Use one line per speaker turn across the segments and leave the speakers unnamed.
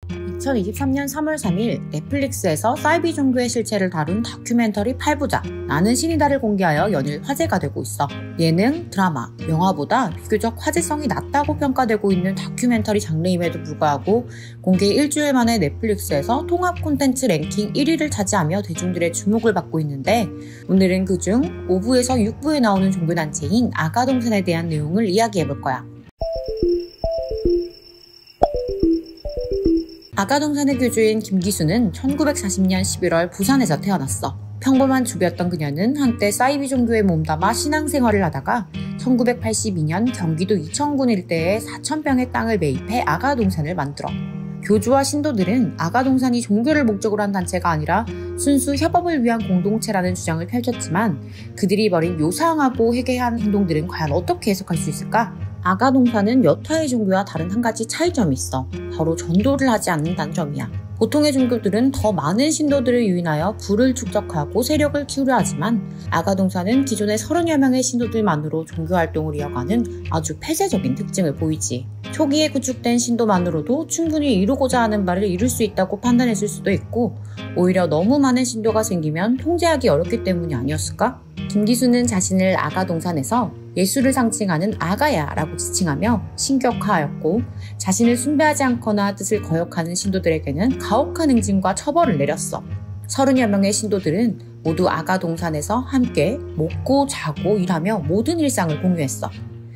2023년 3월 3일 넷플릭스에서 사이비 종교의 실체를 다룬 다큐멘터리 8부작 나는 신이다를 공개하여 연일 화제가 되고 있어. 예능, 드라마, 영화보다 비교적 화제성이 낮다고 평가되고 있는 다큐멘터리 장르임에도 불구하고 공개 일주일 만에 넷플릭스에서 통합 콘텐츠 랭킹 1위를 차지하며 대중들의 주목을 받고 있는데, 오늘은 그중 5부에서 6부에 나오는 종교단체인 아가동산에 대한 내용을 이야기해볼 거야. 아가동산의 교주인 김기수는 1940년 11월 부산에서 태어났어. 평범한 주부였던 그녀는 한때 사이비 종교에 몸담아 신앙생활을 하다가 1982년 경기도 이천군 일대에 4,000평의 땅을 매입해 아가동산을 만들어. 교주와 신도들은 아가동산이 종교를 목적으로 한 단체가 아니라 순수 협업을 위한 공동체라는 주장을 펼쳤지만, 그들이 벌인 요상하고 해괴한 행동들은 과연 어떻게 해석할 수 있을까? 아가동산은 여타의 종교와 다른 한 가지 차이점이 있어. 바로 전도를 하지 않는다는 점이야. 보통의 종교들은 더 많은 신도들을 유인하여 부를 축적하고 세력을 키우려 하지만, 아가동산은 기존의 30여 명의 신도들만으로 종교활동을 이어가는 아주 폐쇄적인 특징을 보이지. 초기에 구축된 신도만으로도 충분히 이루고자 하는 바를 이룰 수 있다고 판단했을 수도 있고, 오히려 너무 많은 신도가 생기면 통제하기 어렵기 때문이 아니었을까? 김기수는 자신을 아가동산에서 예수를 상징하는 아가야라고 지칭하며 신격화하였고, 자신을 숭배하지 않거나 뜻을 거역하는 신도들에게는 가혹한 응징과 처벌을 내렸어. 30여 명의 신도들은 모두 아가동산에서 함께 먹고 자고 일하며 모든 일상을 공유했어.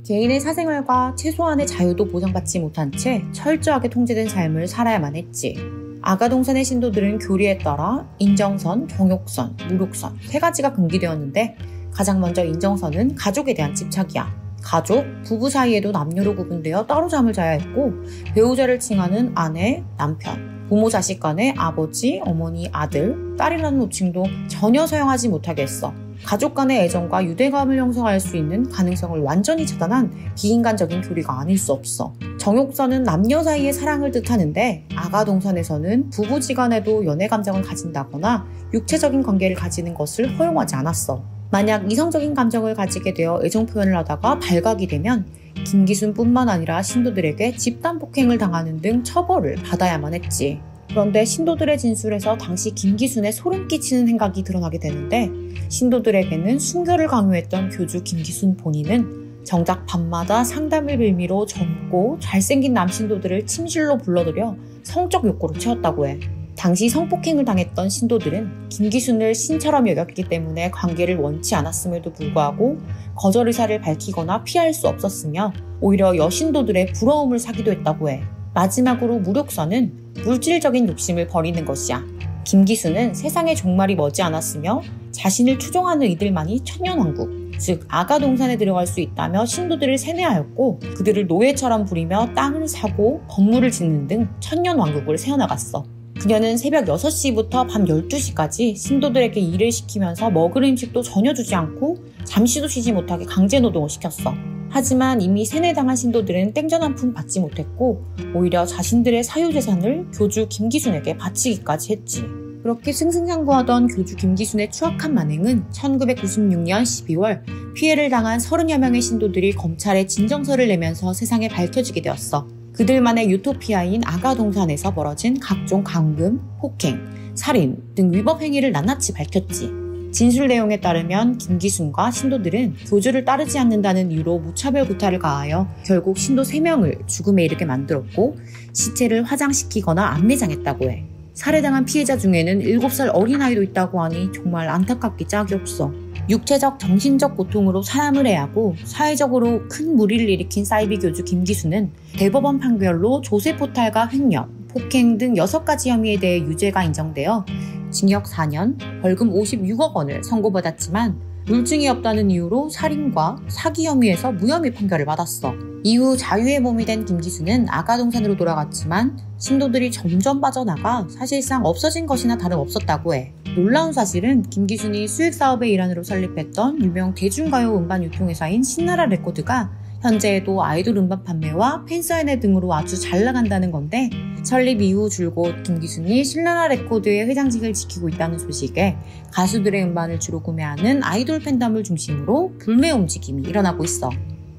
개인의 사생활과 최소한의 자유도 보장받지 못한 채 철저하게 통제된 삶을 살아야만 했지. 아가동산의 신도들은 교리에 따라 인정선, 정욕선, 무력선 세 가지가 금기되었는데, 가장 먼저 인정선은 가족에 대한 집착이야. 가족, 부부 사이에도 남녀로 구분되어 따로 잠을 자야 했고, 배우자를 칭하는 아내, 남편, 부모 자식 간의 아버지, 어머니, 아들, 딸이라는 호칭도 전혀 사용하지 못하게 했어. 가족 간의 애정과 유대감을 형성할 수 있는 가능성을 완전히 차단한 비인간적인 교리가 아닐 수 없어. 정욕선은 남녀 사이의 사랑을 뜻하는데, 아가동산에서는 부부지간에도 연애 감정을 가진다거나 육체적인 관계를 가지는 것을 허용하지 않았어. 만약 이성적인 감정을 가지게 되어 애정 표현을 하다가 발각이 되면 김기순뿐만 아니라 신도들에게 집단 폭행을 당하는 등 처벌을 받아야만 했지. 그런데 신도들의 진술에서 당시 김기순의 소름 끼치는 행각이 드러나게 되는데, 신도들에게는 순교를 강요했던 교주 김기순 본인은 정작 밤마다 상담을 빌미로 젊고 잘생긴 남신도들을 침실로 불러들여 성적 욕구로 채웠다고 해. 당시 성폭행을 당했던 신도들은 김기순을 신처럼 여겼기 때문에 관계를 원치 않았음에도 불구하고 거절 의사를 밝히거나 피할 수 없었으며, 오히려 여신도들의 부러움을 사기도 했다고 해. 마지막으로 무력선은 물질적인 욕심을 버리는 것이야. 김기수는 세상의 종말이 머지않았으며 자신을 추종하는 이들만이 천년왕국, 즉 아가동산에 들어갈 수 있다며 신도들을 세뇌하였고, 그들을 노예처럼 부리며 땅을 사고 건물을 짓는 등 천년왕국을 세워나갔어. 그녀는 새벽 6시부터 밤 12시까지 신도들에게 일을 시키면서 먹을 음식도 전혀 주지 않고 잠시도 쉬지 못하게 강제노동을 시켰어. 하지만 이미 세뇌당한 신도들은 땡전 한 푼 받지 못했고, 오히려 자신들의 사유재산을 교주 김기순에게 바치기까지 했지. 그렇게 승승장구하던 교주 김기순의 추악한 만행은 1996년 12월 피해를 당한 30여 명의 신도들이 검찰에 진정서를 내면서 세상에 밝혀지게 되었어. 그들만의 유토피아인 아가동산에서 벌어진 각종 감금, 폭행, 살인 등 위법 행위를 낱낱이 밝혔지. 진술 내용에 따르면 김기순과 신도들은 교주를 따르지 않는다는 이유로 무차별 구타를 가하여 결국 신도 3명을 죽음에 이르게 만들었고, 시체를 화장시키거나 암내장했다고 해. 살해당한 피해자 중에는 7살 어린아이도 있다고 하니 정말 안타깝기 짝이 없어. 육체적, 정신적 고통으로 사람을 해하고 사회적으로 큰 무리를 일으킨 사이비 교주 김기수는 대법원 판결로 조세포탈과 횡령, 폭행 등 6가지 혐의에 대해 유죄가 인정되어 징역 4년, 벌금 56억 원을 선고받았지만 물증이 없다는 이유로 살인과 사기 혐의에서 무혐의 판결을 받았어. 이후 자유의 몸이 된 김기수는 아가동산으로 돌아갔지만 신도들이 점점 빠져나가 사실상 없어진 것이나 다름없었다고 해. 놀라운 사실은 김기순이 수익사업의 일환으로 설립했던 유명 대중가요 음반 유통회사인 신나라 레코드가 현재에도 아이돌 음반 판매와 팬사인회 등으로 아주 잘 나간다는 건데, 설립 이후 줄곧 김기순이 신나라 레코드의 회장직을 지키고 있다는 소식에 가수들의 음반을 주로 구매하는 아이돌 팬덤을 중심으로 불매 움직임이 일어나고 있어.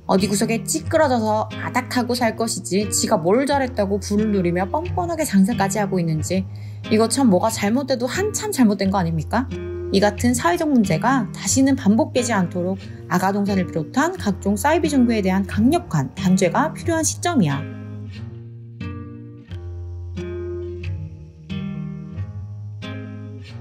어디 구석에 찌끄러져서 아닥하고 살 것이지 지가 뭘 잘했다고 부를 누리며 뻔뻔하게 장사까지 하고 있는지 이거 참 뭐가 잘못돼도 한참 잘못된 거 아닙니까? 이 같은 사회적 문제가 다시는 반복되지 않도록 아가동산을 비롯한 각종 사이비 종교에 대한 강력한 단죄가 필요한 시점이야.